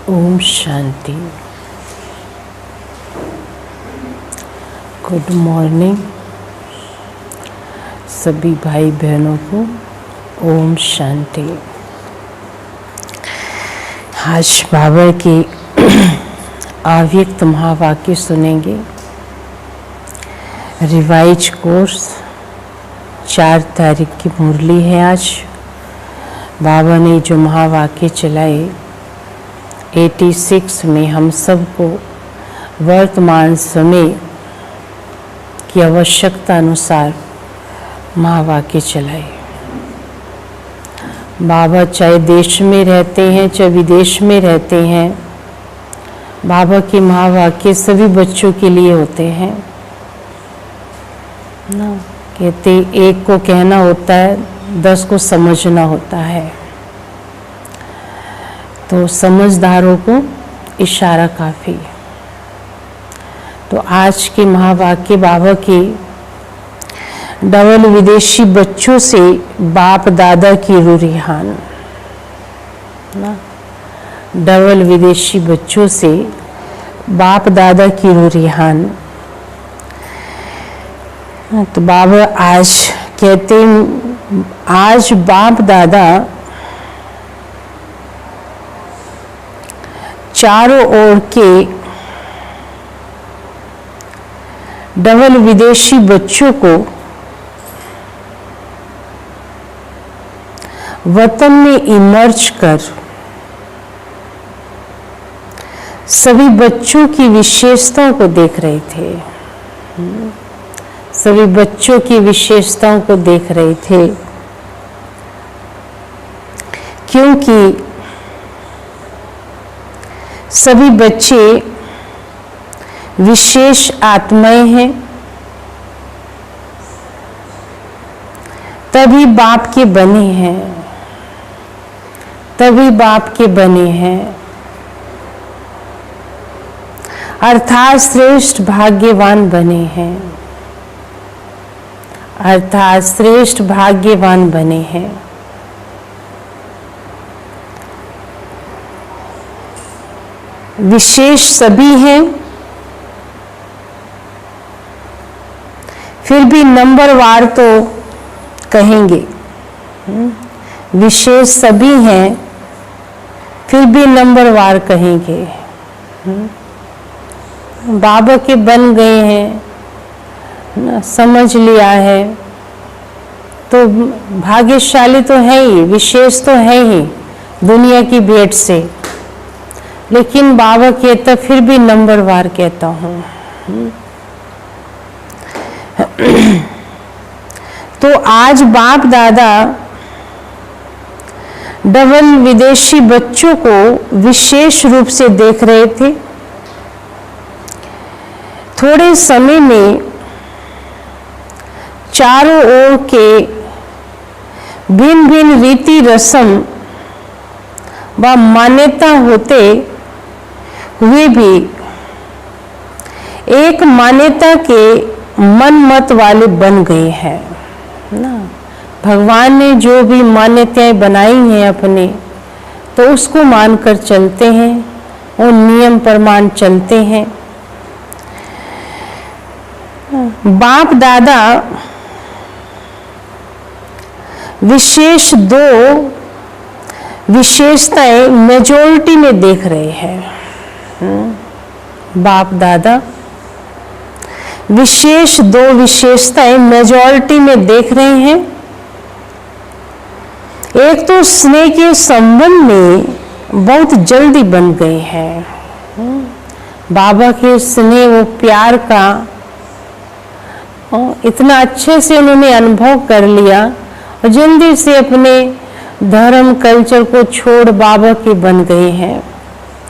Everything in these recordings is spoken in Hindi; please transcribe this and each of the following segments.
ओम शांति। गुड मॉर्निंग सभी भाई बहनों को। ओम शांति। आज बाबा के अव्यक्त महावाक्य सुनेंगे। रिवाइज कोर्स 4 तारीख की मुरली है। आज बाबा ने जो महावाक्य चलाए 86 में हम सबको वर्तमान समय की आवश्यकता अनुसार महावाक्य चलाए। बाबा चाहे देश में रहते हैं चाहे विदेश में रहते हैं, बाबा के महावाक्य सभी बच्चों के लिए होते हैं ना। कहते एक को कहना होता है, 10 को समझना होता है। तो समझदारों को इशारा काफ़ी। तो आज के महावाक्य बाबा के डबल विदेशी बच्चों से बाप दादा की रूरिहान ना। डबल विदेशी बच्चों से बाप दादा की रूरिहान। तो बाबा आज कहते आज बाप दादा चारों ओर के डबल विदेशी बच्चों को वतन में इमर्ज कर सभी बच्चों की विशेषताओं को देख रहे थे। सभी बच्चों की विशेषताओं को देख रहे थे, क्योंकि सभी बच्चे विशेष आत्माएं हैं, तभी बाप के बने हैं, तभी बाप के बने हैं। अर्थात श्रेष्ठ भाग्यवान बने हैं, अर्थात श्रेष्ठ भाग्यवान बने हैं। विशेष सभी हैं, फिर भी नंबरवार तो कहेंगे। विशेष सभी हैं, फिर भी नंबरवार कहेंगे। बाबा के बन गए हैं ना, समझ लिया है तो भाग्यशाली तो है ही, विशेष तो है ही दुनिया की भेंट से। लेकिन बाबा कहता फिर भी नंबरवार कहता हूं। तो आज बाप दादा डबल विदेशी बच्चों को विशेष रूप से देख रहे थे। थोड़े समय में चारों ओर के भिन्न भिन्न रीति रस्म व मान्यता होते हुए भी एक मान्यता के मन मत वाले बन गए हैं ना। भगवान ने जो भी मान्यताएं बनाई हैं अपने, तो उसको मानकर चलते हैं और नियम प्रमाण चलते हैं। बाप दादा विशेष दो विशेषताएं मेजॉरिटी में देख रहे हैं। बाप दादा विशेष दो विशेषताएं मेजॉरिटी में देख रहे हैं। एक तो स्नेह के संबंध में बहुत जल्दी बन गए हैं। बाबा के स्नेह वो प्यार का इतना अच्छे से उन्होंने अनुभव कर लिया और जल्दी से अपने धर्म कल्चर को छोड़ बाबा के बन गए हैं।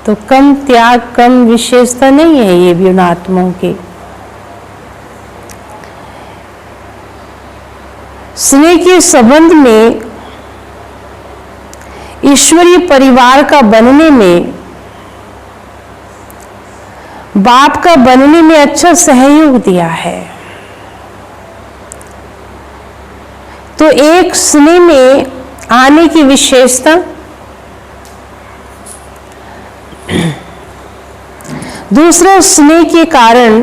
तो कम त्याग, कम विशेषता नहीं है ये भी उन आत्माओं के। स्नेह के संबंध में ईश्वरीय परिवार का बनने में, बाप का बनने में अच्छा सहयोग दिया है। तो एक स्नेह में आने की विशेषता, दूसरा स्नेह के कारण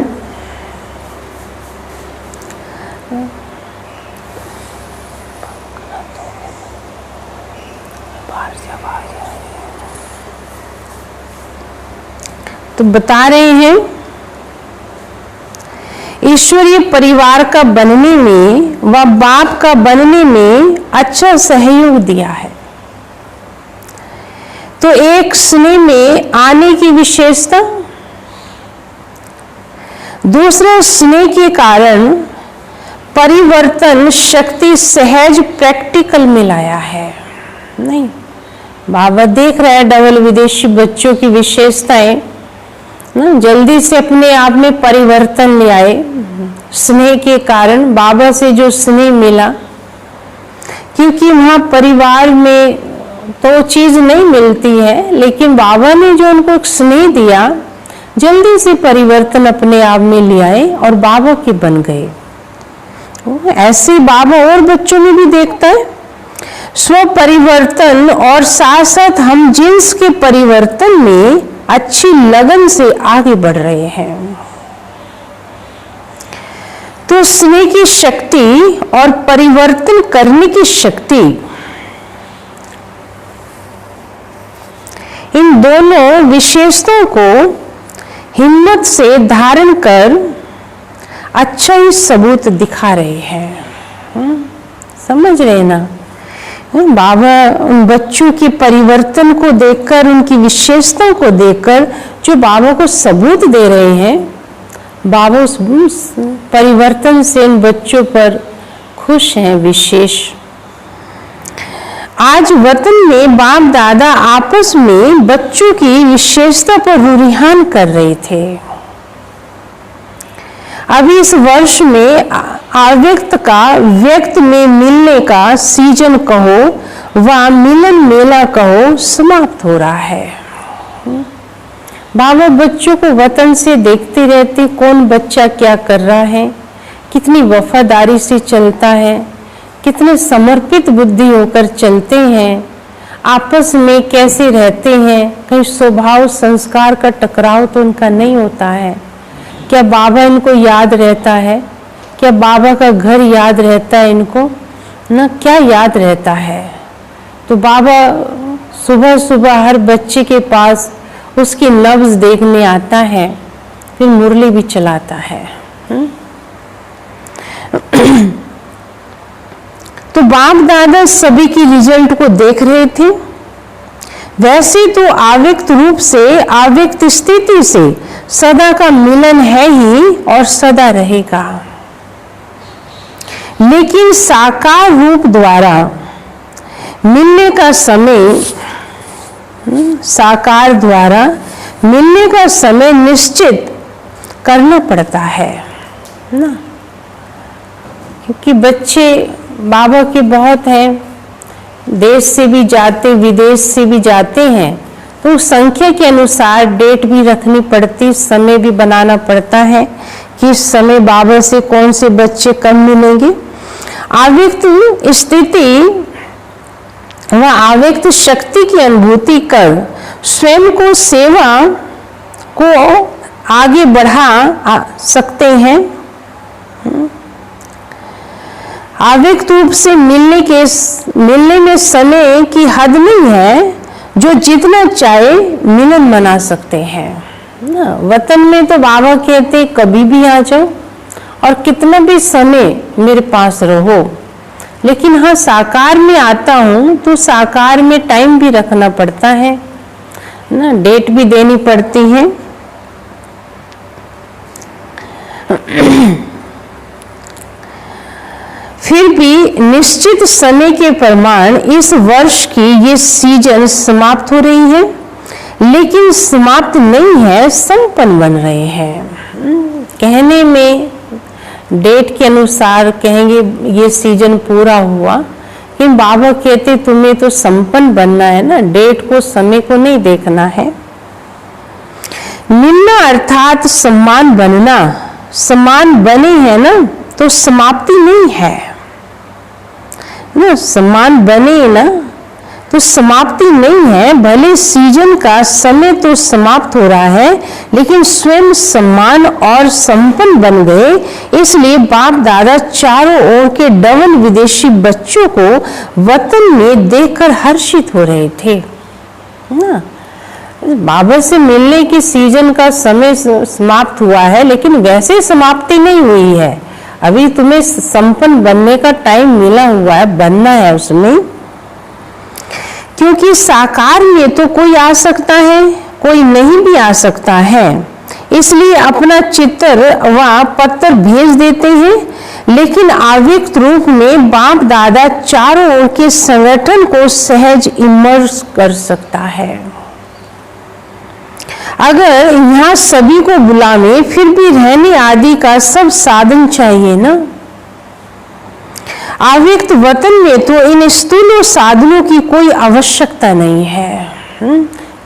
तो बता रहे हैं ईश्वरीय परिवार का बनने में व बाप का बनने में अच्छा सहयोग दिया है। तो एक स्नेह में आने की विशेषता, दूसरे स्नेह के कारण परिवर्तन शक्ति सहज प्रैक्टिकल में लाया है। नहीं, बाबा देख रहा है डबल विदेशी बच्चों की विशेषताएं ना, जल्दी से अपने आप में परिवर्तन ले आए। स्नेह के कारण बाबा से जो स्नेह मिला, क्योंकि वहाँ परिवार में तो चीज नहीं मिलती है, लेकिन बाबा ने जो उनको स्नेह दिया, जल्दी से परिवर्तन अपने आप में ले आए और बाबा के बन गए। ऐसे बाबा और बच्चों में भी देखता है स्व परिवर्तन, और साथ साथ हम जिन्स के परिवर्तन में अच्छी लगन से आगे बढ़ रहे हैं। तो स्नेह की शक्ति और परिवर्तन करने की शक्ति, इन दोनों विशेषताओं को हिम्मत से धारण कर अच्छा ही सबूत दिखा रहे हैं। समझ रहे ना? बाबा उन बच्चों के परिवर्तन को देखकर, उनकी विशेषताओं को देखकर जो बाबा को सबूत दे रहे हैं, बाबा उस परिवर्तन से इन बच्चों पर खुश हैं विशेष। आज वतन में बाप दादा आपस में बच्चों की विशेषता पर रुझान कर रहे थे। अभी इस वर्ष में अव्यक्त का व्यक्त में मिलने का सीजन कहो व मिलन मेला कहो समाप्त हो रहा है। बाबा बच्चों को वतन से देखते रहते, कौन बच्चा क्या कर रहा है, कितनी वफादारी से चलता है, कितने समर्पित बुद्धि होकर चलते हैं, आपस में कैसे रहते हैं, कहीं स्वभाव संस्कार का टकराव तो उनका नहीं होता है। क्या बाबा इनको याद रहता है? क्या बाबा का घर याद रहता है इनको ना? क्या याद रहता है? तो बाबा सुबह सुबह हर बच्चे के पास उसकी नब्ज देखने आता है, फिर मुरली भी चलाता है। तो बाप दादा सभी की रिजल्ट को देख रहे थे। वैसे तो आव्यक्त रूप से, आव्यक्त स्थिति से सदा का मिलन है ही और सदा रहेगा, लेकिन साकार रूप द्वारा मिलने का समय, साकार द्वारा मिलने का समय निश्चित करना पड़ता है ना, क्योंकि बच्चे बाबा के बहुत हैं, देश से भी जाते, विदेश से भी जाते हैं, तो संख्या के अनुसार डेट भी रखनी पड़ती, समय भी बनाना पड़ता है कि इस समय बाबा से कौन से बच्चे कम मिलेंगे। आव्यक्त स्थिति व आव्यक्त शक्ति की अनुभूति कर स्वयं को सेवा को आगे बढ़ा सकते हैं। आव्यक्त रूप से मिलने में समय की हद नहीं है, जो जितना चाहे मिलन मना सकते हैं ना। वतन में तो बाबा कहते कभी भी आ जाओ और कितना भी समय मेरे पास रहो, लेकिन हाँ साकार में आता हूँ तो साकार में टाइम भी रखना पड़ता है ना, डेट भी देनी पड़ती है। फिर भी निश्चित समय के प्रमाण इस वर्ष की ये सीजन समाप्त हो रही है, लेकिन समाप्त नहीं है, संपन्न बन रहे हैं। कहने में डेट के अनुसार कहेंगे ये सीजन पूरा हुआ, लेकिन बाबा कहते तुम्हें तो संपन्न बनना है ना, डेट को, समय को नहीं देखना है। मिलना अर्थात सम्मान बनना, सम्मान बने हैं ना तो समाप्ति नहीं है ना, सम्मान बने ना तो समाप्ति नहीं है। भले सीजन का समय तो समाप्त हो रहा है, लेकिन स्वयं सम्मान और संपन्न बन गए। इसलिए बाप दादा चारों ओर के डबल विदेशी बच्चों को वतन में देखकर हर्षित हो रहे थे ना। बाबा से मिलने की सीजन का समय समाप्त हुआ है, लेकिन वैसे समाप्ति नहीं हुई है, अभी तुम्हें संपन्न बनने का टाइम मिला हुआ है, बनना है उसमें। क्योंकि साकार में तो कोई आ सकता है, कोई नहीं भी आ सकता है, इसलिए अपना चित्र व पत्र भेज देते हैं। लेकिन आव्यक्त रूप में बाप दादा चारों ओर के संगठन को सहज इमर्स कर सकता है। अगर यहाँ सभी को बुलावे, फिर भी रहने आदि का सब साधन चाहिए ना। आव्यक्त वतन में तो इन स्थूल साधनों की कोई आवश्यकता नहीं है।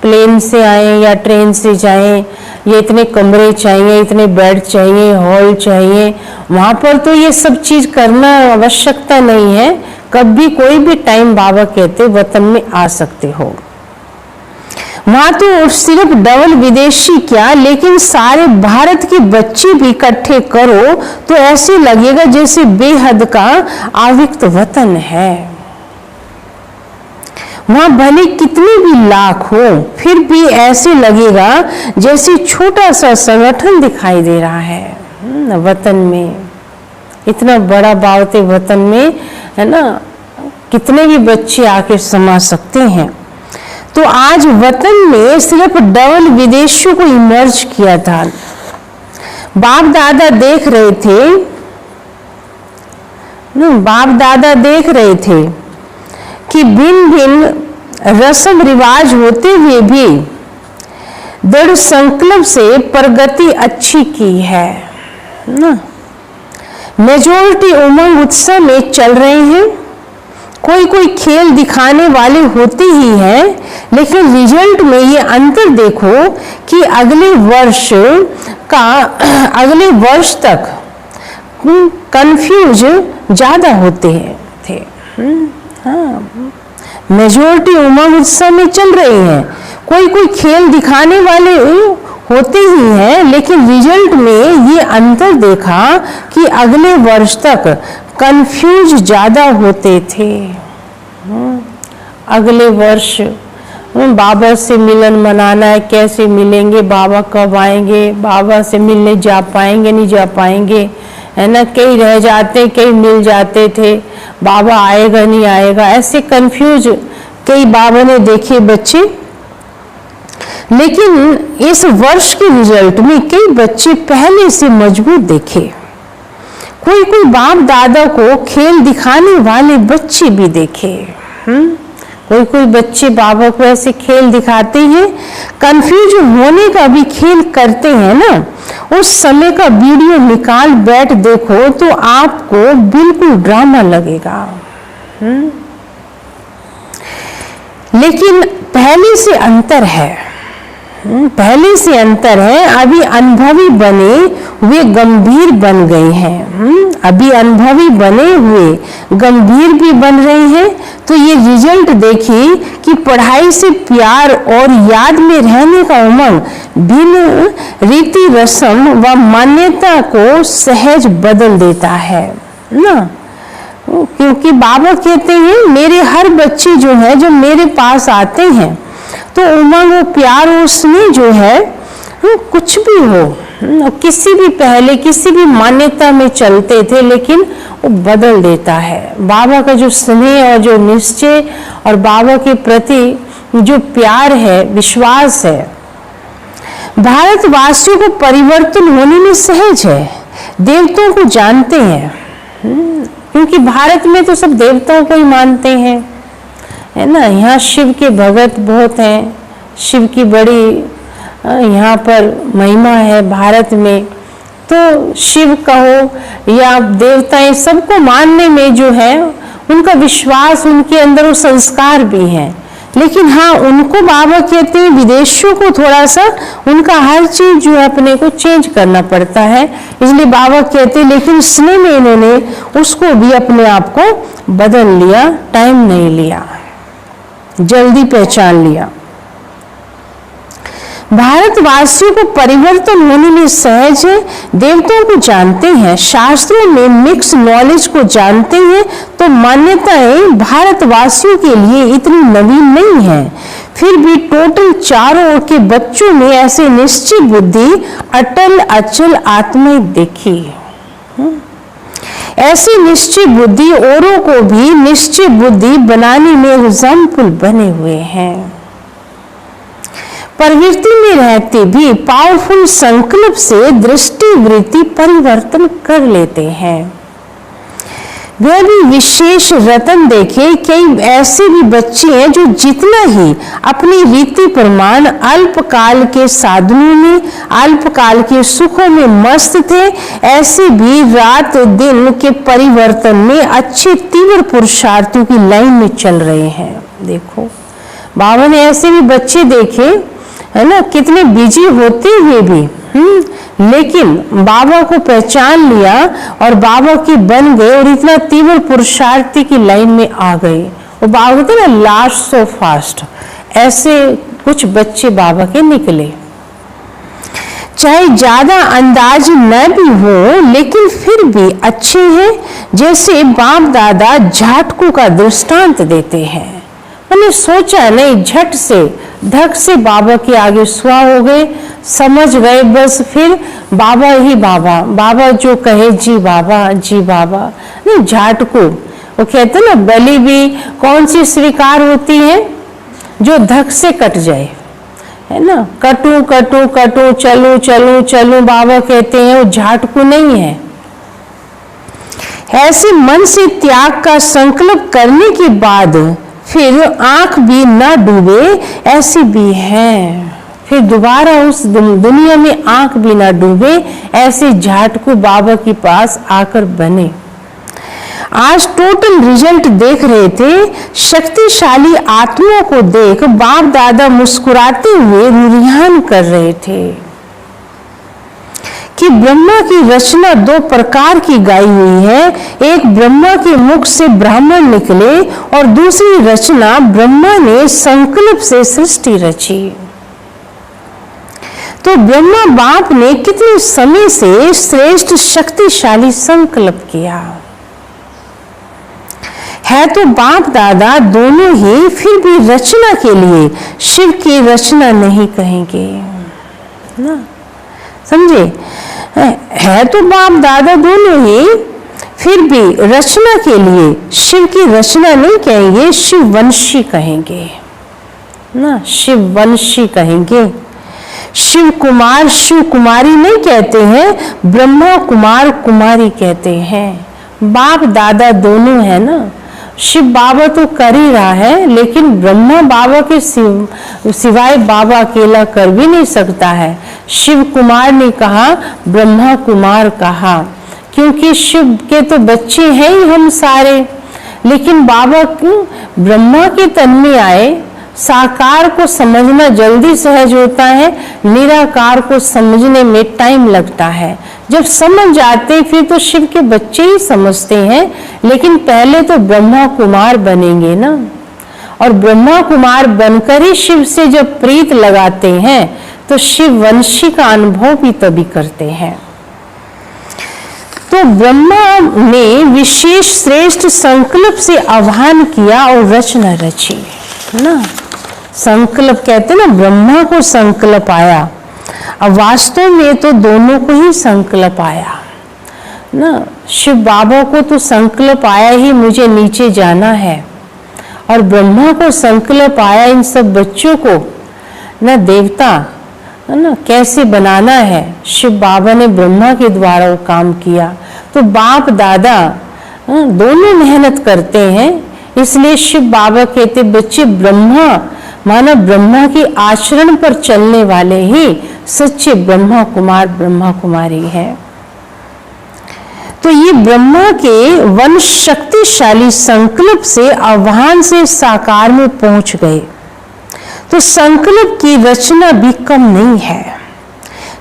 प्लेन से आए या ट्रेन से जाएं, ये इतने कमरे चाहिए, इतने बेड चाहिए, हॉल चाहिए, वहां पर तो ये सब चीज करना आवश्यकता नहीं है। कभी कोई भी टाइम बाबा कहते वतन में आ सकते हो। वहां तो सिर्फ डबल विदेशी क्या, लेकिन सारे भारत के बच्चे भी इकट्ठे करो तो ऐसे लगेगा जैसे बेहद का आव्यक्त वतन है। वहां भले कितने भी लाख हो, फिर भी ऐसे लगेगा जैसे छोटा सा संगठन दिखाई दे रहा है वतन में। इतना बड़ा बावते वतन में है ना, कितने भी बच्चे आके समा सकते हैं। तो आज वतन में सिर्फ डबल विदेशियों को इमर्ज किया था। बाप दादा देख रहे थे, बाप दादा देख रहे थे कि भिन्न भिन्न रस्म रिवाज होते हुए भी दृढ़ संकल्प से प्रगति अच्छी की है ना। मेजोरिटी उमंग उत्सव में चल रहे हैं, कोई कोई खेल दिखाने वाले होते ही हैं, लेकिन रिजल्ट में ये अंतर देखो कि अगले वर्ष तक कंफ्यूज ज्यादा होते थे। हाँ, मेजोरिटी उमंग उत्सव में चल रही है, कोई कोई खेल दिखाने वाले होते ही हैं, लेकिन रिजल्ट में ये अंतर देखा कि अगले वर्ष तक कंफ्यूज ज्यादा होते थे। अगले वर्ष बाबा से मिलन मनाना है, कैसे मिलेंगे, बाबा कब आएंगे, बाबा से मिलने जा पाएंगे नहीं जा पाएंगे, है ना, कई रह जाते कई मिल जाते थे, बाबा आएगा नहीं आएगा, ऐसे कंफ्यूज कई बाबा ने देखे बच्चे। लेकिन इस वर्ष के रिजल्ट में कई बच्चे पहले से मजबूत देखे। कोई कोई बाप दादा को खेल दिखाने वाले बच्चे भी देखे। कोई कोई बच्चे बाबा को ऐसे खेल दिखाते हैं, कंफ्यूज होने का भी खेल करते हैं ना, उस समय का वीडियो निकाल बैठ देखो तो आपको बिल्कुल ड्रामा लगेगा। लेकिन पहले से अंतर है, पहले से अंतर है। अभी अनुभवी बने हुए गंभीर बन गए हैं, अभी अनुभवी बने हुए गंभीर भी बन रहे हैं। तो ये रिजल्ट देखिए कि पढ़ाई से प्यार और याद में रहने का उमंग भिन्न रीति रस्म व मान्यता को सहज बदल देता है ना। क्योंकि बाबा कहते हैं मेरे हर बच्चे जो है जो मेरे पास आते हैं तो उमंग और प्यार और स्नेह जो है कुछ भी हो, किसी भी पहले किसी भी मान्यता में चलते थे लेकिन वो बदल देता है। बाबा का जो स्नेह और जो निश्चय और बाबा के प्रति जो प्यार है, विश्वास है, भारतवासियों को परिवर्तन होने में सहज है। देवताओं को जानते हैं, क्योंकि भारत में तो सब देवताओं को ही मानते हैं, है ना। यहाँ शिव के भगत बहुत हैं, शिव की बड़ी यहाँ पर महिमा है भारत में। तो शिव कहो या देवताएं, सबको मानने में जो है उनका विश्वास, उनके अंदर वो संस्कार भी हैं। लेकिन हाँ, उनको बाबा कहते हैं विदेशियों को थोड़ा सा उनका हर चीज जो है अपने को चेंज करना पड़ता है, इसलिए बाबा कहते हैं। लेकिन स्नेह में इन्होंने उसको भी अपने आप को बदल लिया, टाइम नहीं लिया, जल्दी पहचान लिया। भारतवासियों को परिवर्तन होने में सहज है, देवताओं को जानते हैं, शास्त्रों में मिक्स नॉलेज को जानते हैं। तो मान्यताएं भारतवासियों के लिए इतनी नवीन नहीं है। फिर भी टोटल चारों ओर के बच्चों में ऐसे निश्चय बुद्धि, अटल अचल आत्माएं देखी। ऐसी निश्चय बुद्धि औरों को भी निश्चय बुद्धि बनाने में एग्जाम्पल बने हुए हैं। प्रवृत्ति में रहते भी पावरफुल संकल्प से दृष्टि वृत्ति परिवर्तन कर लेते हैं। वह भी विशेष रतन देखे, कई ऐसे भी बच्चे हैं जो जितना ही अपनी रीति प्रमाण अल्पकाल के साधनों में, अल्पकाल के सुखों में मस्त थे, ऐसे भी रात दिन के परिवर्तन में अच्छे तीव्र पुरुषार्थियों की लाइन में चल रहे हैं। देखो बाबा ने ऐसे भी बच्चे देखे, है ना, कितने बिजी होते हुए भी लेकिन बाबा को पहचान लिया और बाबा की बन गए और इतना तीव्र पुरुषार्थी की लाइन में आ गए। और बाबा कहते ना लास्ट सो फास्ट, ऐसे कुछ बच्चे बाबा के निकले। चाहे ज्यादा अंदाज न भी हो लेकिन फिर भी अच्छे हैं। जैसे बाप दादा झाटकों का दृष्टांत देते हैं। मैंने सोचा नहीं, झट से धक से बाबा के आगे सुआ हो गए, समझ गए बस, फिर बाबा ही बाबा, बाबा जो कहे जी बाबा, जी बाबा। नहीं, झाटको वो कहते ना, बलि भी कौन सी स्वीकार होती है, जो धक से कट जाए, है ना। कटू कटू कटू, चलू चलू चलू, बाबा कहते हैं वो झाटको नहीं है। ऐसे मन से त्याग का संकल्प करने के बाद फिर आंख भी ना डूबे, ऐसे भी हैं। फिर दोबारा उस दुनिया में आंख भी ना डूबे, ऐसे झाटको बाबा के पास आकर बने। आज टोटल रिजल्ट देख रहे थे। शक्तिशाली आत्माओं को देख बाप दादा मुस्कुराते हुए रुरियान कर रहे थे कि ब्रह्मा की रचना दो प्रकार की गाई हुई है। एक ब्रह्मा के मुख से ब्राह्मण निकले और दूसरी रचना ब्रह्मा ने संकल्प से सृष्टि रची। तो ब्रह्मा बाप ने कितने समय से श्रेष्ठ शक्तिशाली संकल्प किया है। तो बाप दादा दोनों ही फिर भी रचना के लिए शिव की रचना नहीं कहेंगे ना, समझे? है तो बाप दादा दोनों ही फिर भी रचना के लिए शिव की रचना नहीं कहेंगे, शिववंशी कहेंगे ना, शिववंशी कहेंगे। शिव कुमार शिव कुमारी नहीं कहते हैं, ब्रह्मा कुमार कुमारी कहते हैं। बाप दादा दोनों है ना। शिव बाबा तो कर ही रहा है, लेकिन ब्रह्मा बाबा के सिवाय बाबा अकेला कर भी नहीं सकता है। शिव कुमार ने कहा, ब्रह्मा कुमार कहा, क्योंकि शिव के तो बच्चे हैं ही हम सारे। लेकिन बाबा क्यों ब्रह्मा के तन में आए। साकार को समझना जल्दी सहज होता है, निराकार को समझने में टाइम लगता है। जब समझ जाते फिर तो शिव के बच्चे ही समझते हैं, लेकिन पहले तो ब्रह्मा कुमार बनेंगे ना। और ब्रह्मा कुमार बनकर ही शिव से जब प्रीत लगाते हैं तो शिववंशी का अनुभव भी तभी करते हैं। तो ब्रह्मा ने विशेष श्रेष्ठ संकल्प से आह्वान किया और रचना रची ना। संकल्प कहते ना, ब्रह्मा को संकल्प आया। अब वास्तव में तो दोनों को ही संकल्प आया ना। शिव बाबा को तो संकल्प आया ही मुझे नीचे जाना है, और ब्रह्मा को संकल्प आया इन सब बच्चों को ना देवता ना कैसे बनाना है। शिव बाबा ने ब्रह्मा के द्वारा वो काम किया। तो बाप दादा दोनों मेहनत करते हैं, इसलिए शिव बाबा कहते बच्चे ब्रह्मा माना ब्रह्मा के आचरण पर चलने वाले ही सच्चे ब्रह्मा कुमार ब्रह्मा कुमारी है। तो ये ब्रह्मा के वंश शक्तिशाली संकल्प से आह्वान से साकार में पहुंच गए। तो संकल्प की रचना भी कम नहीं है।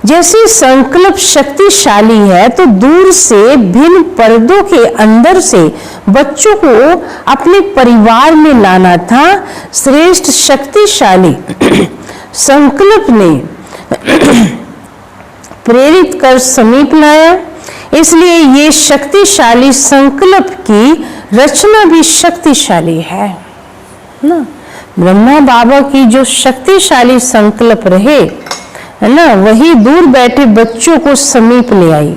जैसे संकल्प शक्तिशाली है तो दूर से भिन्न पर्दों के अंदर से बच्चों को अपने परिवार में लाना था। श्रेष्ठ शक्तिशाली संकल्प ने प्रेरित कर समीप लाया। इसलिए ये शक्तिशाली संकल्प की रचना भी शक्तिशाली है ना। ब्रह्मा बाबा की जो शक्तिशाली संकल्प रहे है ना, वही दूर बैठे बच्चों को समीप ले आई।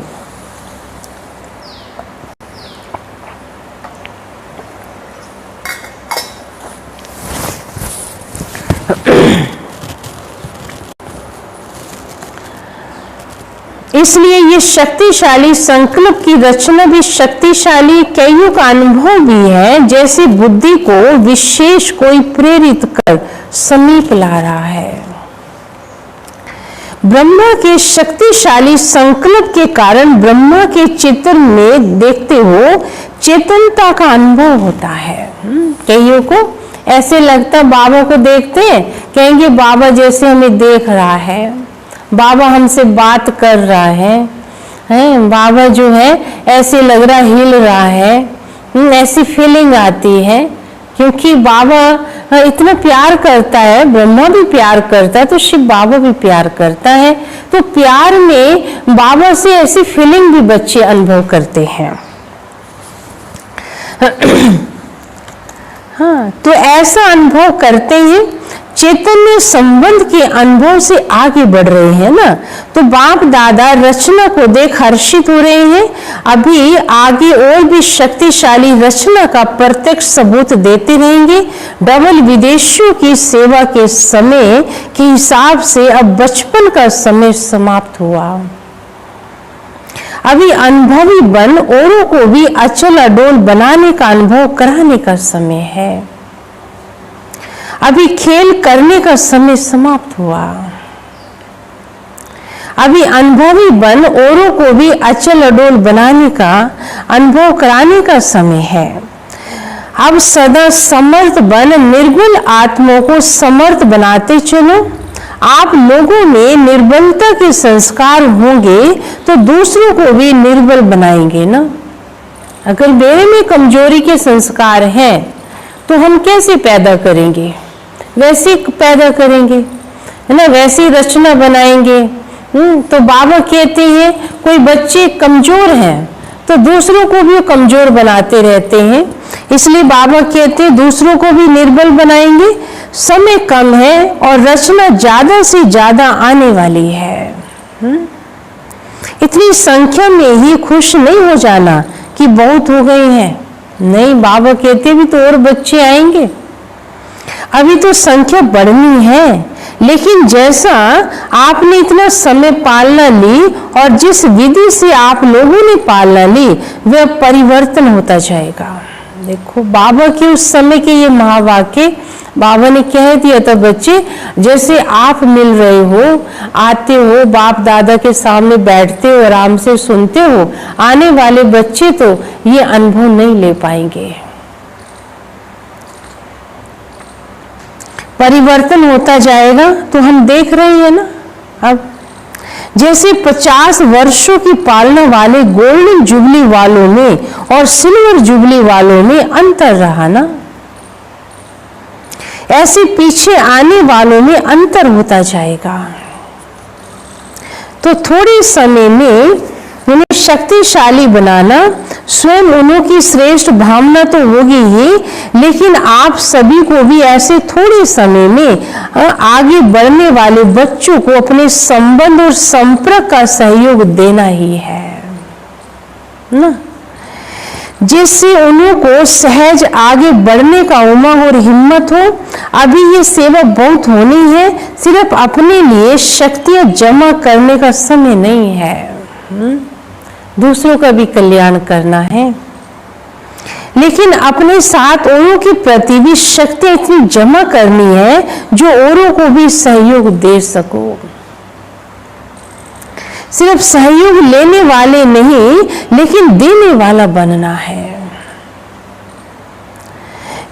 इसलिए ये शक्तिशाली संकल्प की रचना भी शक्तिशाली कईयों का अनुभव भी है। जैसे बुद्धि को विशेष कोई प्रेरित कर समीप ला रहा है। ब्रह्मा के शक्तिशाली संकल्प के कारण ब्रह्मा के चित्र में देखते हो चेतनता का अनुभव होता है। कईयों को ऐसे लगता, बाबा को देखते हैं कहेंगे बाबा जैसे हमें देख रहा है, बाबा हमसे बात कर रहा है, बाबा जो है ऐसे लग रहा हिल रहा है, ऐसी फीलिंग आती है। क्योंकि बाबा इतना प्यार करता है, ब्रह्मा भी प्यार करता है, तो शिव बाबा भी प्यार करता है। तो प्यार में बाबा से ऐसी फीलिंग भी बच्चे अनुभव करते हैं। हाँ, तो ऐसा अनुभव करते हैं, चैतन्य संबंध के अनुभव से आगे बढ़ रहे हैं ना। तो बाप दादा रचना को देख हर्षित हो रहे हैं। अभी आगे और भी शक्तिशाली रचना का प्रत्यक्ष सबूत देते रहेंगे। डबल विदेशियों की सेवा के समय के हिसाब से अब बचपन का समय समाप्त हुआ। अभी अनुभवी बन औरों को भी अचल अडोल बनाने का अनुभव कराने का समय है। अभी खेल करने का समय समाप्त हुआ। अभी अनुभवी बन औरों को भी अचल अडोल बनाने का अनुभव कराने का समय है। अब सदा समर्थ बन निर्बल आत्माओं को समर्थ बनाते चलो। आप लोगों में निर्बलता के संस्कार होंगे तो दूसरों को भी निर्बल बनाएंगे ना। अगर मेरे में कमजोरी के संस्कार हैं तो हम कैसे पैदा करेंगे, वैसे पैदा करेंगे, है ना, वैसी रचना बनाएंगे। तो बाबा कहते हैं कोई बच्चे कमजोर हैं तो दूसरों को भी कमजोर बनाते रहते हैं, इसलिए बाबा कहते हैं दूसरों को भी निर्बल बनाएंगे। समय कम है और रचना ज्यादा से ज्यादा आने वाली है। इतनी संख्या में ही खुश नहीं हो जाना कि बहुत हो गए हैं, नहीं, बाबा कहते भी तो और बच्चे आएंगे। अभी तो संख्या बढ़नी है, लेकिन जैसा आपने इतना समय पालना ली और जिस विधि से आप लोगों ने पालना ली वह परिवर्तन होता जाएगा। देखो बाबा के उस समय के ये महावाक्य बाबा ने कह दिया था, बच्चे जैसे आप मिल रहे हो, आते हो, बाप दादा के सामने बैठते हो, आराम से सुनते हो, आने वाले बच्चे तो ये अनुभव नहीं ले पाएंगे। परिवर्तन होता जाएगा तो हम देख रहे हैं ना। अब जैसे 50 वर्षों की पालना वाले गोल्डन जुबली वालों में और सिल्वर जुबली वालों में अंतर रहा ना, ऐसे पीछे आने वालों में अंतर होता जाएगा। तो थोड़े समय में उन्हें शक्तिशाली बनाना, स्वयं उन्हों की श्रेष्ठ भावना तो होगी ही, लेकिन आप सभी को भी ऐसे थोड़े समय में आगे बढ़ने वाले बच्चों को अपने संबंध और संपर्क का सहयोग देना ही है ना, जिससे उन्हों को सहज आगे बढ़ने का उमंग और हिम्मत हो। अभी ये सेवा बहुत होनी है, सिर्फ अपने लिए शक्तियां जमा करने का समय नहीं है, दूसरों का भी कल्याण करना है, लेकिन अपने साथ औरों के प्रति भी शक्ति इतनी जमा करनी है जो औरों को भी सहयोग दे सको। सिर्फ सहयोग लेने वाले नहीं, लेकिन देने वाला बनना है।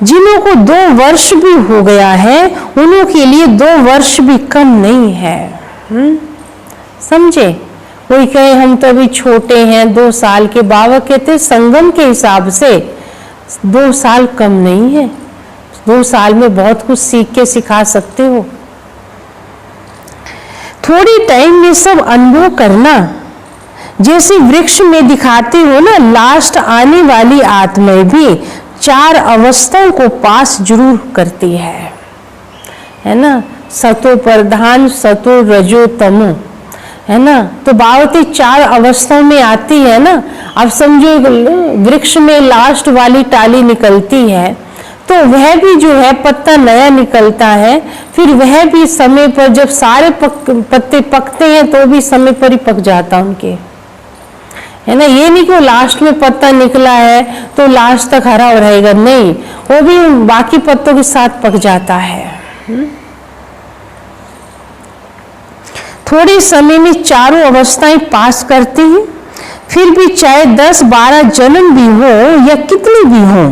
जिन्हों को 2 वर्ष भी हो गया है उन्हों के लिए 2 वर्ष भी कम नहीं है। समझे? कोई कहे हम तो अभी छोटे हैं, 2 साल के, बाबा कहते संगम के हिसाब से 2 साल कम नहीं है। 2 साल में बहुत कुछ सीख के सिखा सकते हो। थोड़ी टाइम में सब अनुभव करना, जैसे वृक्ष में दिखाते हो ना, लास्ट आने वाली आत्माएं भी 4 अवस्थाओं को पास जरूर करती है ना, सतो प्रधान, सतो रजो तमो, है ना। तो बावती 4 अवस्थाओं में आती है ना। अब समझो वृक्ष में लास्ट वाली टाली निकलती है तो वह भी जो है पत्ता नया निकलता है, फिर वह भी समय पर जब सारे पत्ते पकते हैं तो भी समय पर ही पक जाता उनके, है ना। ये नहीं कि लास्ट में पत्ता निकला है तो लास्ट तक हरा रहेगा, नहीं, वो भी बाकी पत्तों के साथ पक जाता है। थोड़े समय में चारों अवस्थाएं पास करते हैं, फिर भी चाहे 10-12 जन्म भी हो या कितने भी हो,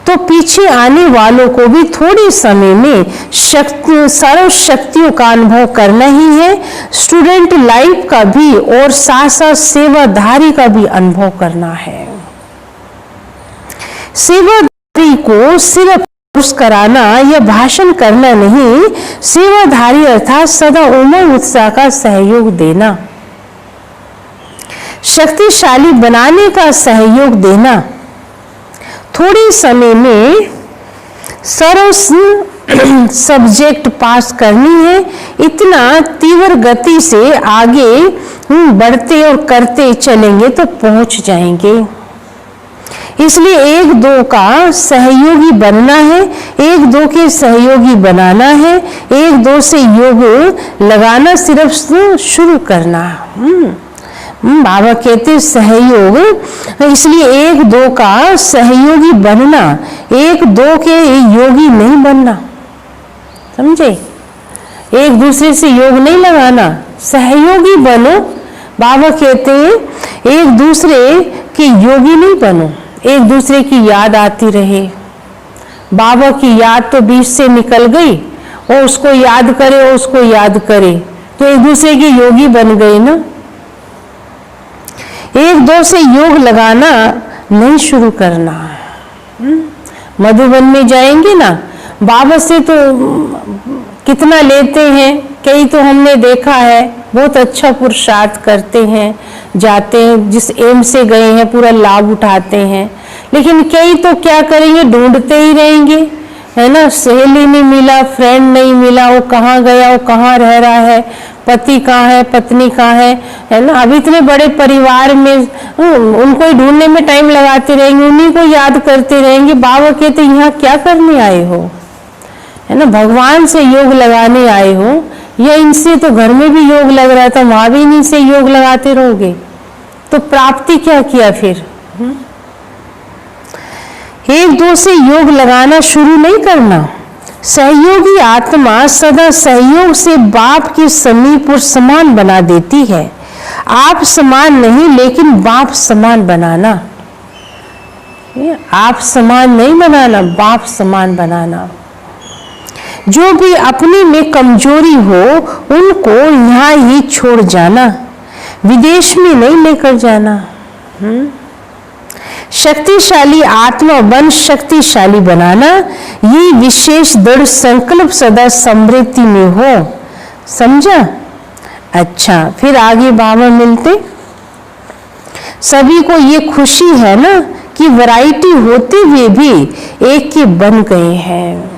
तो पीछे आने वालों को भी थोड़े समय में सर्व शक्तियों का अनुभव करना ही है। स्टूडेंट लाइफ का भी और साथ साथ सेवाधारी का भी अनुभव करना है। सेवाधारी को सिर्फ कराना या भाषण करना नहीं, सेवाधारी अर्थात सदा उमंग उत्साह का सहयोग देना, शक्तिशाली बनाने का सहयोग देना। थोड़े समय में सर्व सब्जेक्ट पास करनी है। इतना तीव्र गति से आगे बढ़ते और करते चलेंगे तो पहुंच जाएंगे। इसलिए 1-2 का सहयोगी बनना है, 1-2 के सहयोगी बनाना है, 1-2 से योग लगाना सिर्फ शुरू करना। बाबा कहते सहयोग, इसलिए 1-2 का सहयोगी बनना, 1-2 के योगी नहीं बनना, समझे। एक दूसरे से योग नहीं लगाना, सहयोगी बनो। बाबा कहते हैं एक दूसरे कि योगी नहीं बनो, एक दूसरे की याद आती रहे। बाबा की याद तो बीच से निकल गई, और उसको याद करे और उसको याद करे, तो एक दूसरे के योगी बन गए ना। एक दो से योग लगाना नहीं शुरू करना। मधुबन में जाएंगे ना, बाबा से तो कितना लेते हैं, कई तो हमने देखा है बहुत अच्छा पुरुषार्थ करते हैं, जाते हैं, जिस एम से गए हैं पूरा लाभ उठाते हैं। लेकिन कई तो क्या करेंगे, ढूंढते ही रहेंगे, है ना। सहेली नहीं मिला, फ्रेंड नहीं मिला, वो कहाँ गया, वो कहाँ रह रहा है, पति कहाँ है, पत्नी कहाँ है ना। अब इतने बड़े परिवार में उनको ही ढूंढने में टाइम लगाते रहेंगे, उन्हीं को याद करते रहेंगे। बाबा कहते यहाँ क्या करने आए हो, है ना। भगवान से योग लगाने आए हो, या इनसे तो घर में भी योग लग रहा था, वहां भी इन्हीं से योग लगाते रहोगे, तो प्राप्ति क्या किया फिर। एक दो से योग लगाना शुरू नहीं करना। सहयोगी आत्मा सदा सहयोग से बाप के समीप और समान बना देती है। आप समान नहीं, लेकिन बाप समान बनाना। आप समान नहीं बनाना, बाप समान बनाना। जो भी अपने में कमजोरी हो उनको यहाँ ही छोड़ जाना, विदेश में नहीं लेकर जाना। शक्तिशाली आत्मा बन शक्तिशाली बनाना, ये विशेष दृढ़ संकल्प सदा समृद्धि में हो। समझा? अच्छा, फिर आगे बाबा मिलते। सभी को ये खुशी है ना कि वैरायटी होते हुए भी एक के बन गए हैं।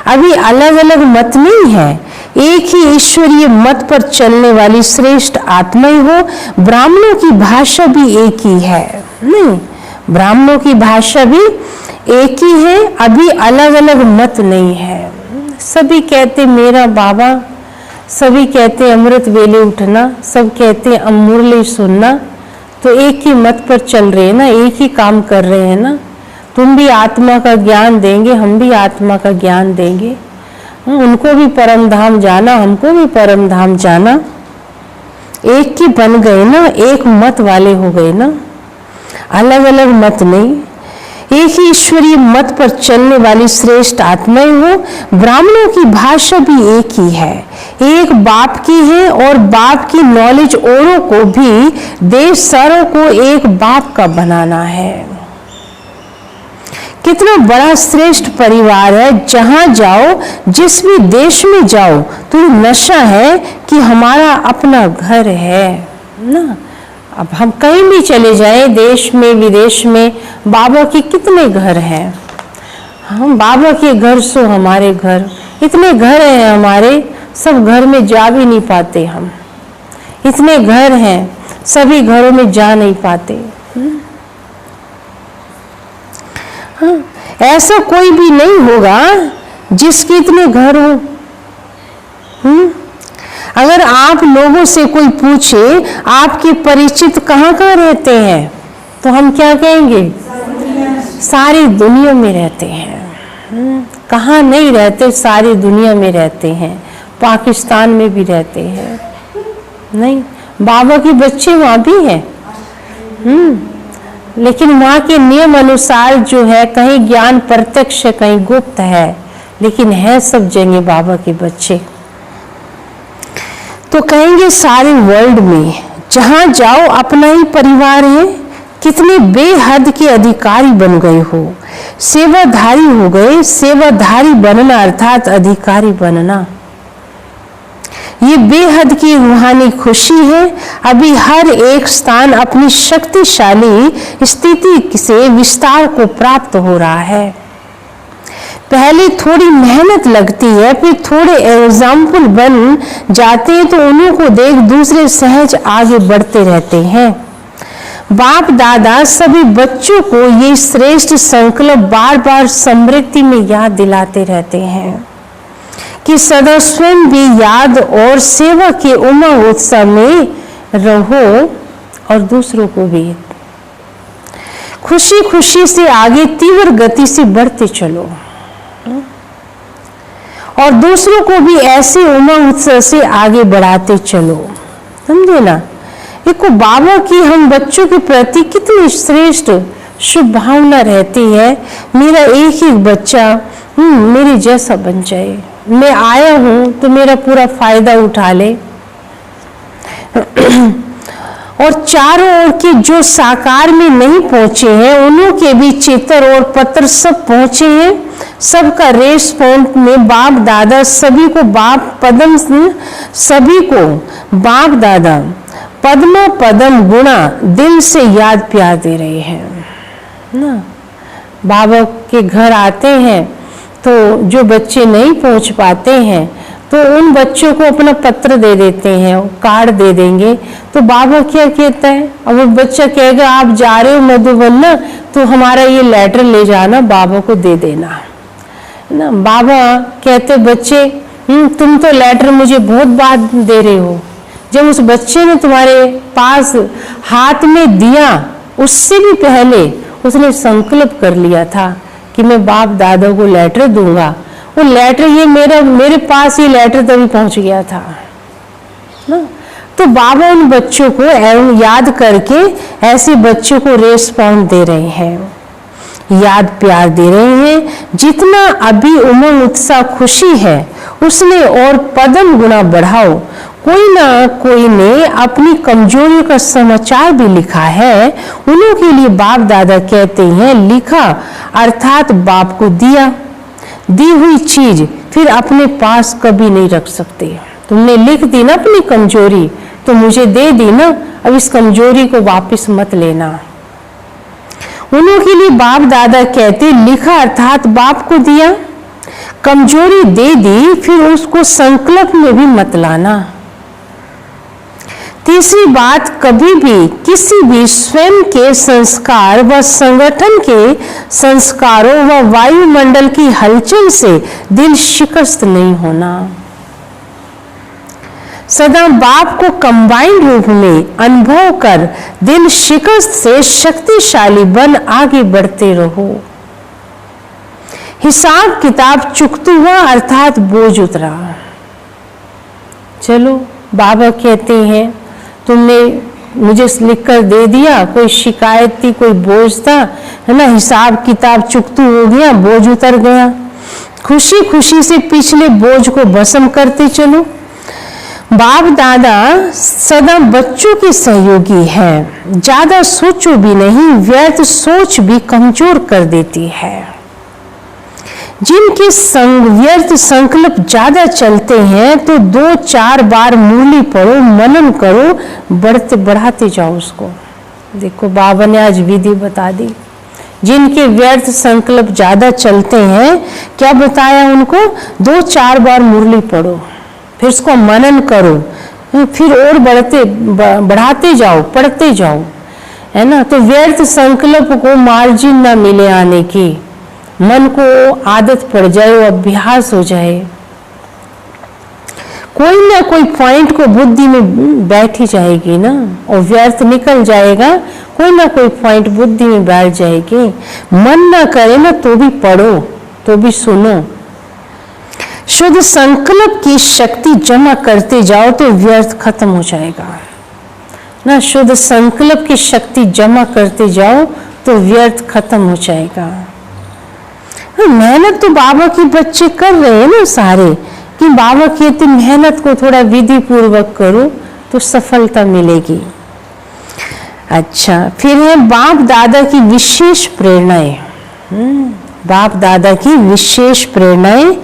अभी अलग अलग मत नहीं है, एक ही ईश्वरीय मत पर चलने वाली श्रेष्ठ आत्मा ही हो। ब्राह्मणों की भाषा भी एक ही है, नहीं, ब्राह्मणों की भाषा भी एक ही है, अभी अलग अलग मत नहीं है। सभी कहते मेरा बाबा, सभी कहते अमृत वेले उठना, सब कहते मुरली सुनना, तो एक ही मत पर चल रहे हैं ना, एक ही काम कर रहे हैं ना। तुम भी आत्मा का ज्ञान देंगे, हम भी आत्मा का ज्ञान देंगे, उनको भी परम धाम जाना, हमको भी परम धाम जाना। एक की बन गए ना, एक मत वाले हो गए ना, अलग अलग मत नहीं, एक ही ईश्वरीय मत पर चलने वाली श्रेष्ठ आत्माएं हो। ब्राह्मणों की भाषा भी एक ही है, एक बाप की है, और बाप की नॉलेज औरों को भी देश सारों को एक बाप का बनाना है। कितना बड़ा श्रेष्ठ परिवार है, जहां जाओ, जिस भी देश में जाओ, तो नशा है कि हमारा अपना घर है ना। अब हम कहीं भी चले जाएं, देश में विदेश में, बाबा के कितने घर हैं। हम बाबा के घर सो हमारे घर, इतने घर हैं हमारे, सब घर में जा भी नहीं पाते हम। इतने घर हैं, सभी घरों में जा नहीं पाते। हाँ, ऐसा कोई भी नहीं होगा जिसके इतने घर हो। अगर आप लोगों से कोई पूछे आपके परिचित कहाँ कहाँ रहते हैं, तो हम क्या कहेंगे? सारी दुनिया में रहते हैं। कहाँ नहीं रहते, सारी दुनिया में रहते हैं। पाकिस्तान में भी रहते हैं, नहीं, बाबा के बच्चे वहाँ भी हैं। लेकिन वहाँ के नियम अनुसार जो है, कहीं ज्ञान प्रत्यक्ष है, कहीं गुप्त है, लेकिन है सब जगह बाबा के बच्चे। तो कहेंगे सारे वर्ल्ड में जहां जाओ अपना ही परिवार है। कितने बेहद के अधिकारी बन गए हो, सेवाधारी हो गए। सेवाधारी बनना अर्थात अधिकारी बनना, ये बेहद की रूहानी खुशी है। अभी हर एक स्थान अपनी शक्तिशाली स्थिति से विस्तार को प्राप्त हो रहा है। पहले थोड़ी मेहनत लगती है, फिर थोड़े एग्जाम्पल बन जाते हैं, तो उन्हीं को देख दूसरे सहज आगे बढ़ते रहते हैं। बाप दादा सभी बच्चों को ये श्रेष्ठ संकल्प बार बार समृद्धि में याद दिलाते रहते हैं कि सदा स्वयं भी याद और सेवा के उमंग उत्साह में रहो, और दूसरों को भी खुशी खुशी से आगे तीव्र गति से बढ़ते चलो, और दूसरों को भी ऐसे उमंग उत्साह से आगे बढ़ाते चलो। समझे ना? देखो बाबा की हम बच्चों के प्रति कितनी श्रेष्ठ शुभ भावना रहती है। मेरा एक एक बच्चा मेरे जैसा बन जाए, मैं आया हूं तो मेरा पूरा फायदा उठा ले। और चारों ओर के जो साकार में नहीं पहुंचे हैं उन्हों के भी चित्र और पत्र सब पहुंचे हैं। सबका रेस्पॉन्स में बाप दादा सभी को बाप दादा पद्मा पदम गुणा दिल से याद प्यार दे रहे हैं ना। बाबा के घर आते हैं तो जो बच्चे नहीं पहुंच पाते हैं तो उन बच्चों को अपना पत्र दे देते हैं, कार्ड दे देंगे। तो बाबा क्या कहता है, अब वो बच्चा कहेगा आप जा रहे हो मधुबन ना, तो हमारा ये लेटर ले जाना, बाबा को दे देना ना। बाबा कहते बच्चे तुम तो लेटर मुझे बहुत बार दे रहे हो। जब उस बच्चे ने तुम्हारे पास हाथ में दिया उससे भी पहले उसने संकल्प कर लिया था कि मैं बाप दादा को लेटर दूंगा। वो लेटर ये मेरे पास ये लेटर तभी पहुंच गया था ना। तो बाबा उन बच्चों को याद करके ऐसे बच्चों को रेस्पॉन्स दे रहे हैं, याद प्यार दे रहे हैं। जितना अभी उमंग उत्साह खुशी है उसने और पदम गुना बढ़ाओ। कोई ना कोई ने अपनी कमजोरियों का समाचार भी लिखा है, उन्हों के लिए बाप दादा कहते हैं लिखा अर्थात बाप को दिया। दी हुई चीज फिर अपने पास कभी नहीं रख सकते। तुमने लिख दी ना अपनी कमजोरी, तो मुझे दे दी ना, अब इस कमजोरी को वापस मत लेना। उन्हों के लिए बाप दादा कहते लिखा अर्थात बाप को दिया, कमजोरी दे दी फिर उसको संकल्प में भी मत लाना। तीसरी बात, कभी भी किसी भी स्वयं के संस्कार व संगठन के संस्कारों व वायुमंडल की हलचल से दिल शिकस्त नहीं होना। सदा बाप को कंबाइंड रूप में अनुभव कर दिल शिकस्त से शक्तिशाली बन आगे बढ़ते रहो। हिसाब किताब चुकता हुआ अर्थात बोझ उतरा। चलो बाबा कहते हैं तुमने मुझे लिखकर दे दिया, कोई शिकायत थी, कोई बोझ था, है ना, हिसाब किताब चुकतू हो गया, बोझ उतर गया। खुशी खुशी से पिछले बोझ को भस्म करते चलो। बाप दादा सदा बच्चों के सहयोगी हैं। ज्यादा सोचो भी नहीं, व्यर्थ सोच भी कमजोर कर देती है। जिनके संग व्यर्थ संकल्प ज्यादा चलते हैं तो 2-4 बार मुरली पढ़ो, मनन करो, बढ़ाते जाओ उसको। देखो बाबा ने आज विधि बता दी। जिनके व्यर्थ संकल्प ज्यादा चलते हैं, क्या बताया उनको, 2-4 बार मुरली पढ़ो, फिर उसको मनन करो, फिर और बढ़ाते जाओ, पढ़ते जाओ, है ना। तो व्यर्थ संकल्प को मार्जिन ना मिले आने की, मन को आदत पड़ जाए, अभ्यास हो जाए। कोई ना कोई पॉइंट को बुद्धि में बैठ ही जाएगी ना, और व्यर्थ निकल जाएगा, कोई ना कोई पॉइंट बुद्धि में बैठ जाएगी। मन ना करे ना तो भी पढ़ो, तो भी सुनो। शुद्ध संकल्प की शक्ति जमा करते जाओ तो व्यर्थ खत्म हो जाएगा ना। शुद्ध संकल्प की शक्ति जमा करते जाओ तो व्यर्थ खत्म हो जाएगा। मेहनत तो बाबा के बच्चे कर रहे हैं ना सारे, कि बाबा कहते मेहनत को थोड़ा विधि पूर्वक करो तो सफलता मिलेगी। अच्छा, फिर है बाप दादा की विशेष प्रेरणाएं। बाप दादा की विशेष प्रेरणाएं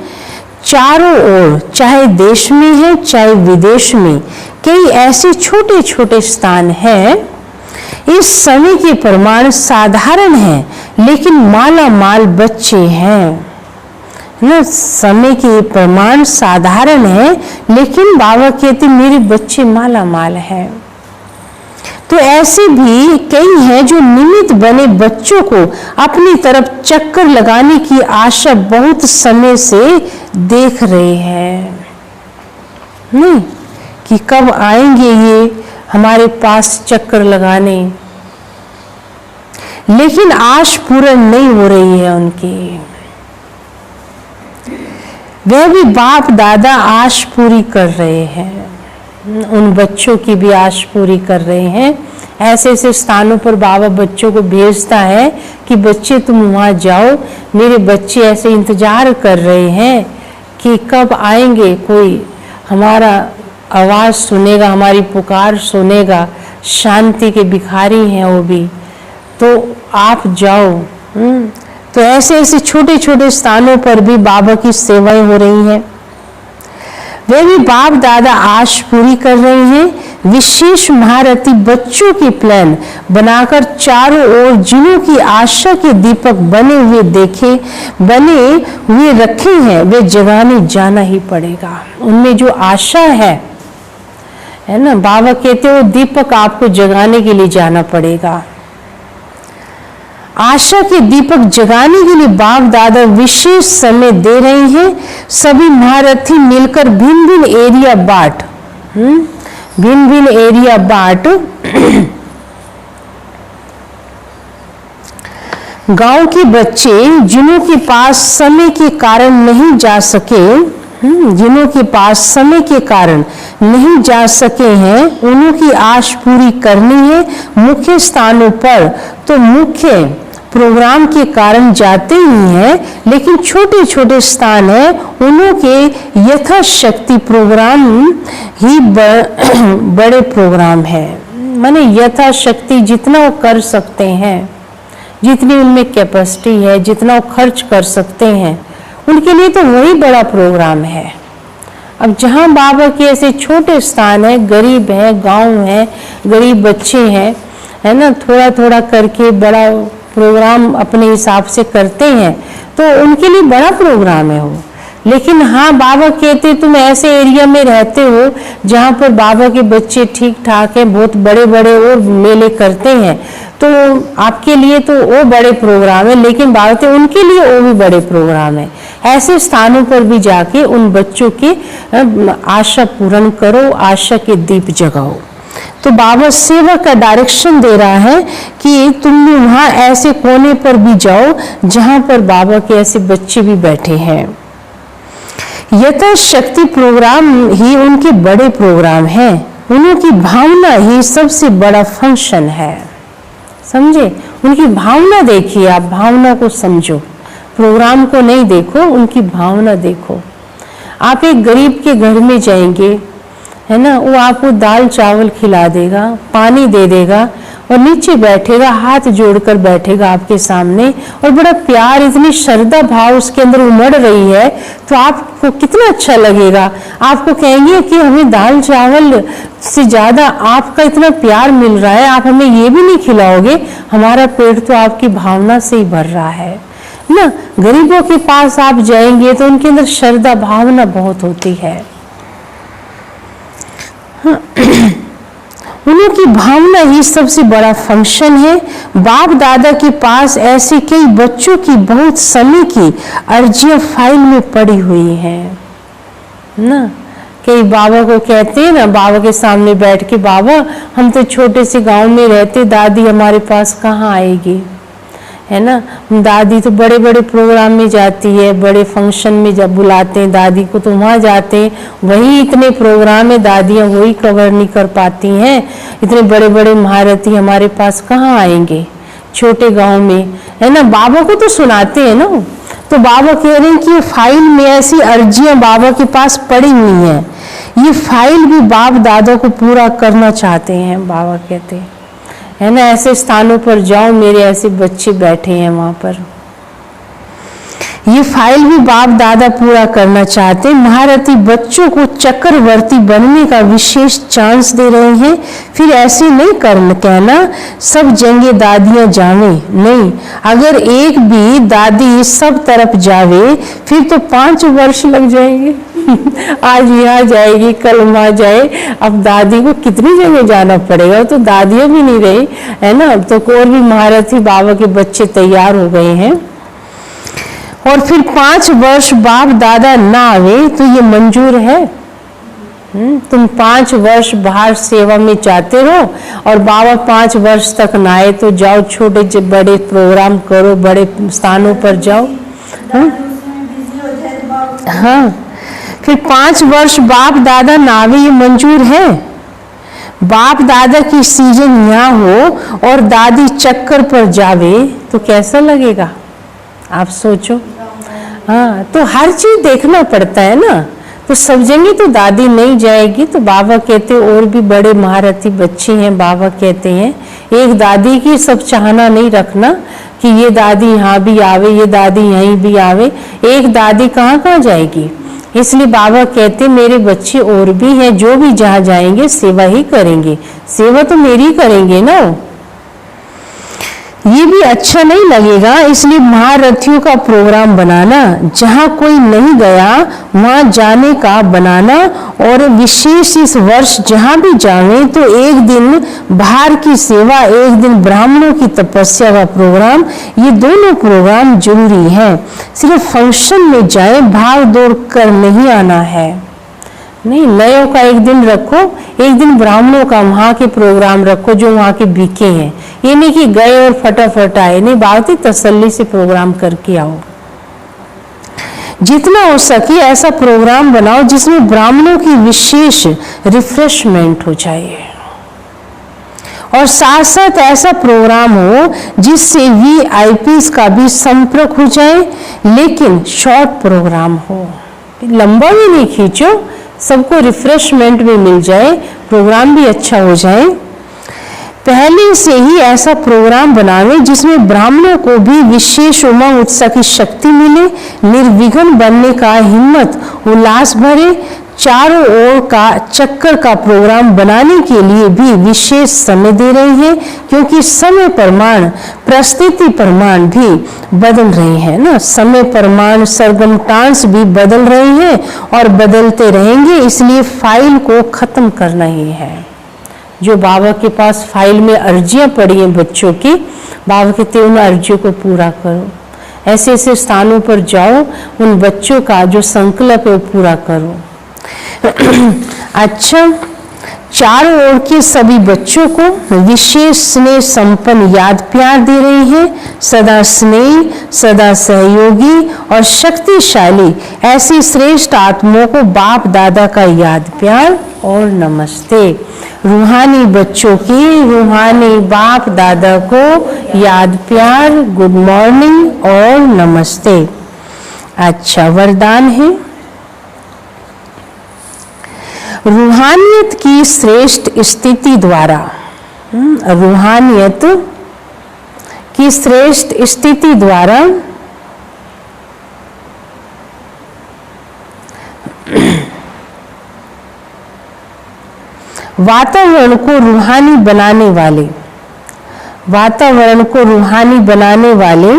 चारों ओर, चाहे देश में है चाहे विदेश में, कई ऐसे छोटे छोटे स्थान हैं। इस समय के प्रमाण साधारण हैं लेकिन माला माल बच्चे हैं ना। समय के प्रमाण साधारण है लेकिन बाबा कहते मेरे बच्चे माला माल हैं। तो ऐसे भी कई हैं जो निमित्त बने बच्चों को अपनी तरफ चक्कर लगाने की आशा बहुत समय से देख रहे हैं, नहीं कि कब आएंगे ये हमारे पास चक्कर लगाने, लेकिन आश पूर्ण नहीं हो रही है उनकी। वह भी बाप दादा आश पूरी कर रहे हैं उन बच्चों की भी आश पूरी कर रहे हैं। ऐसे ऐसे स्थानों पर बाबा बच्चों को भेजता है कि बच्चे तुम वहाँ जाओ, मेरे बच्चे ऐसे इंतजार कर रहे हैं कि कब आएंगे, कोई हमारा आवाज़ सुनेगा, हमारी पुकार सुनेगा। शांति के भिखारी हैं वो भी, तो आप जाओ। तो ऐसे ऐसे छोटे छोटे स्थानों पर भी बाबा की सेवाएं हो रही हैं। वे भी बाप दादा आश पूरी कर रहे हैं। विशेष महारथी बच्चों की प्लान बनाकर चारों ओर जिन्हों की आशा के दीपक बने हुए रखे हैं, वे जगाने जाना ही पड़ेगा। उनमें जो आशा है ना, बाबा कहते हैं वो दीपक आपको जगाने के लिए जाना पड़ेगा। आशा के दीपक जगाने के लिए बाप दादा विशेष समय दे रहे हैं। सभी महारथी मिलकर भिन्न भिन्न एरिया बांट गांव के बच्चे जिन्हों के पास समय के कारण नहीं जा सके हैं, उन्हों की आश पूरी करनी है। मुख्य स्थानों पर तो मुख्य प्रोग्राम के कारण जाते ही हैं, लेकिन छोटे छोटे स्थान हैं, उन्हों के यथाशक्ति प्रोग्राम ही बड़े प्रोग्राम है। माने यथाशक्ति जितना वो कर सकते हैं, जितनी उनमें कैपेसिटी है, जितना वो खर्च कर सकते हैं, उनके लिए तो वही बड़ा प्रोग्राम है। अब जहाँ बाबा के ऐसे छोटे स्थान है, गरीब है, गांव है, गरीब बच्चे हैं, है ना, थोड़ा थोड़ा करके बड़ा प्रोग्राम अपने हिसाब से करते हैं, तो उनके लिए बड़ा प्रोग्राम है वो। लेकिन हाँ, बाबा कहते तुम ऐसे एरिया में रहते हो जहाँ पर बाबा के बच्चे ठीक ठाक हैं, बहुत बड़े बड़े और मेले करते हैं, तो आपके लिए तो वो बड़े प्रोग्राम है, लेकिन बाबा कहते उनके लिए वो भी बड़े प्रोग्राम है। ऐसे स्थानों पर भी जाके उन बच्चों की आशा पूर्ण करो, आशा के दीप जगाओ। तो बाबा सेवा का डायरेक्शन दे रहा है कि तुम भी वहाँ ऐसे कोने पर भी जाओ जहाँ पर बाबा के ऐसे बच्चे भी बैठे हैं। यथाशक्ति प्रोग्राम ही उनके बड़े प्रोग्राम हैं। उनकी भावना ही सबसे बड़ा फंक्शन है। समझे? उनकी भावना देखिए, आप भावना को समझो, प्रोग्राम को नहीं देखो, उनकी भावना देखो। आप एक गरीब के घर में जाएंगे, है ना, वो आपको दाल चावल खिला देगा, पानी दे देगा और नीचे बैठेगा, हाथ जोड़कर बैठेगा आपके सामने, और बड़ा प्यार, इतनी श्रद्धा भाव उसके अंदर उमड़ रही है, तो आपको कितना अच्छा लगेगा। आपको कहेंगे कि हमें दाल चावल से ज्यादा आपका इतना प्यार मिल रहा है, आप हमें ये भी नहीं खिलाओगे, हमारा पेट तो आपकी भावना से ही भर रहा है ना। गरीबों के पास आप जाएंगे तो उनके अंदर श्रद्धा भावना बहुत होती है। उनकी भावना ही सबसे बड़ा फंक्शन है। बाप दादा के पास ऐसे कई बच्चों की बहुत समय की अर्जियां फाइल में पड़ी हुई हैं ना। कई बाबा को कहते हैं ना, बाबा के सामने बैठ के, बाबा हम तो छोटे से गांव में रहते, दादी हमारे पास कहाँ आएगी, है ना। दादी तो बड़े बड़े प्रोग्राम में जाती है, बड़े फंक्शन में जब बुलाते हैं दादी को तो वहाँ जाते हैं, वही इतने प्रोग्राम में दादियाँ वही कवर नहीं कर पाती हैं। इतने बड़े बड़े महारथी हमारे पास कहाँ आएंगे छोटे गांव में, है ना। बाबा को तो सुनाते हैं ना। तो बाबा कह रहे हैं कि फाइल में ऐसी अर्जियां बाबा के पास पड़ी हुई हैं, ये फाइल भी बाप दादा को पूरा करना चाहते हैं। बाबा कहते हैं, है ना, ऐसे स्थानों पर जाओ, मेरे ऐसे बच्चे बैठे हैं वहां पर, ये फाइल भी बाप दादा पूरा करना चाहते हैं। महारथी बच्चों को चक्रवर्ती बनने का विशेष चांस दे रहे हैं। फिर ऐसे नहीं कहना सब जगह दादियां जावे, नहीं, अगर एक भी दादी सब तरफ जावे फिर तो 5 वर्ष लग जाएंगे। आज यहाँ जाएगी, कल वहाँ जाए, अब दादी को कितनी जगह जाना पड़ेगा, तो दादियां भी नहीं रही, है ना। तो और भी महारथी बाबा के बच्चे तैयार हो गए हैं। और फिर 5 वर्ष बाप दादा ना आवे तो ये मंजूर है? तुम 5 वर्ष बाहर सेवा में जाते रहो और बाबा 5 वर्ष तक ना आए, तो जाओ छोटे बड़े प्रोग्राम करो, बड़े स्थानों पर जाओ। हाँ, फिर 5 वर्ष बाप दादा ना आवे ये मंजूर है? बाप दादा की सीजन यहाँ हो और दादी चक्कर पर जावे तो कैसा लगेगा? आप सोचो। हाँ, तो हर चीज देखना पड़ता है ना। तो सब जगह तो दादी नहीं जाएगी, तो बाबा कहते और भी बड़े महारथी बच्चे हैं। बाबा कहते हैं एक दादी की सब चाहना नहीं रखना कि ये दादी यहाँ भी आवे, ये दादी यहीं भी आवे। एक दादी कहाँ कहाँ जाएगी। इसलिए बाबा कहते मेरे बच्चे और भी हैं, जो भी जहाँ जाएंगे सेवा ही करेंगे। सेवा तो मेरी करेंगे ना। ये भी अच्छा नहीं लगेगा, इसलिए महारथियों का प्रोग्राम बनाना, जहाँ कोई नहीं गया वहाँ जाने का बनाना, और विशेष इस वर्ष जहाँ भी जावे तो एक दिन बाहर की सेवा, एक दिन ब्राह्मणों की तपस्या का प्रोग्राम। ये दोनों प्रोग्राम जरूरी है। सिर्फ फंक्शन में जाए, भाग दौड़ कर नहीं आना है। नहीं, नयों का एक दिन रखो, एक दिन ब्राह्मणों का वहाँ के प्रोग्राम रखो जो वहाँ के बिके हैं। ये नहीं कि गए और फटाफट आए, नहीं, बहुत ही तसल्ली से प्रोग्राम करके आओ। जितना हो सके ऐसा प्रोग्राम बनाओ जिसमें ब्राह्मणों की विशेष रिफ्रेशमेंट हो जाए, और साथ साथ ऐसा प्रोग्राम हो जिससे VIPs का भी संपर्क हो जाए, लेकिन शॉर्ट प्रोग्राम हो, लंबा भी नहीं खींचो, सबको रिफ्रेशमेंट भी मिल जाए, प्रोग्राम भी अच्छा हो जाए। पहले से ही ऐसा प्रोग्राम बनावे जिसमें ब्राह्मणों को भी विशेष उमंग उत्साह की शक्ति मिले, निर्विघ्न बनने का हिम्मत, उल्लास भरे। चारों ओर का चक्कर का प्रोग्राम बनाने के लिए भी विशेष समय दे रहे हैं, क्योंकि समय प्रमाण, परिस्थिति प्रमाण भी बदल रहे हैं ना। समय प्रमाण, सरगम टांस भी बदल रहे हैं और बदलते रहेंगे, इसलिए फाइल को खत्म करना ही है। जो बाबा के पास फाइल में अर्जियां पड़ी हैं बच्चों की, बाबा कहते हैं उन अर्जियों को पूरा करो। ऐसे ऐसे स्थानों पर जाओ, उन बच्चों का जो संकल्प है वो पूरा करो। अच्छा, चारों ओर के सभी बच्चों को विशेष स्नेह संपन्न याद प्यार दे रही है। सदा स्नेह, सदा सहयोगी और शक्तिशाली ऐसी श्रेष्ठ आत्माओं को बाप दादा का याद प्यार और नमस्ते। रूहानी बच्चों की रूहानी बाप दादा को याद प्यार, गुड मॉर्निंग और नमस्ते। अच्छा, वरदान है रूहानियत की श्रेष्ठ स्थिति द्वारा, रूहानियत की श्रेष्ठ स्थिति द्वारा वातावरण को रूहानी बनाने वाले, वातावरण को रूहानी बनाने वाले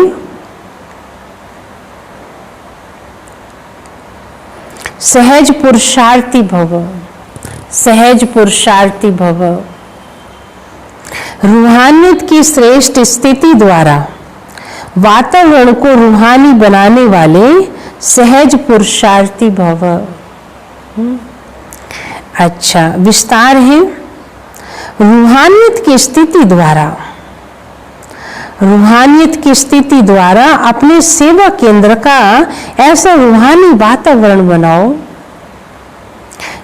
सहज पुरुषार्थी भव, सहज पुरुषार्थी भव। रूहानियत की श्रेष्ठ स्थिति द्वारा वातावरण को रूहानी बनाने वाले सहज पुरुषार्थी भव। अच्छा, विस्तार है रूहानियत की स्थिति द्वारा, रूहानियत की स्थिति द्वारा अपने सेवा केंद्र का ऐसा रूहानी वातावरण बनाओ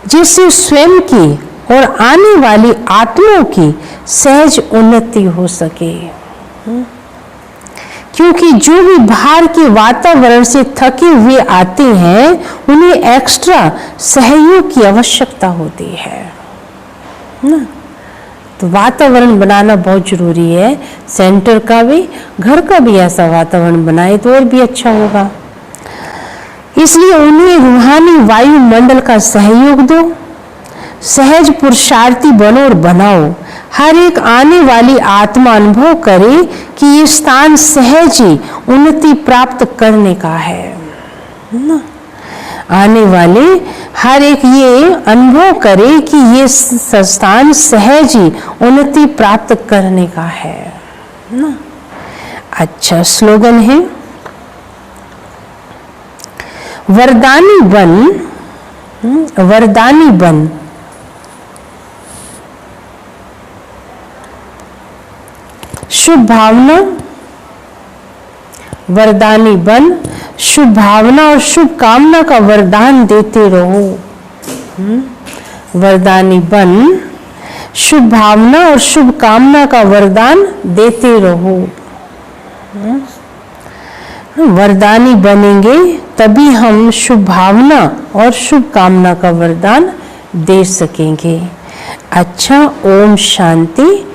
जिससे स्वयं की और आने वाली आत्माओं की सहज उन्नति हो सके। क्योंकि जो भी बाहर के वातावरण से थके हुए आते हैं उन्हें एक्स्ट्रा सहयोग की आवश्यकता होती है ना। तो वातावरण बनाना बहुत जरूरी है। सेंटर का भी, घर का भी ऐसा वातावरण बनाए तो और भी अच्छा होगा। इसलिए उन्हें रूहानी वायुमंडल का सहयोग दो, सहज पुरुषार्थी बनो और बनाओ। हर एक आने वाली आत्मा अनुभव करे कि ये स्थान सहज ही उन्नति प्राप्त करने का है ना। आने वाले हर एक ये अनुभव करे कि ये स्थान सहज ही उन्नति प्राप्त करने का है ना। अच्छा, स्लोगन है वरदानी बन, वरदानी बन, शुभ भावना, वरदानी बन शुभ भावना और शुभ कामना का वरदान देते रहो। वरदानी बन शुभ भावना और शुभ कामना का वरदान देते रहो। वरदानी बनेंगे तभी हम शुभ भावना और शुभ कामना का वरदान दे सकेंगे। अच्छा, ओम शांति।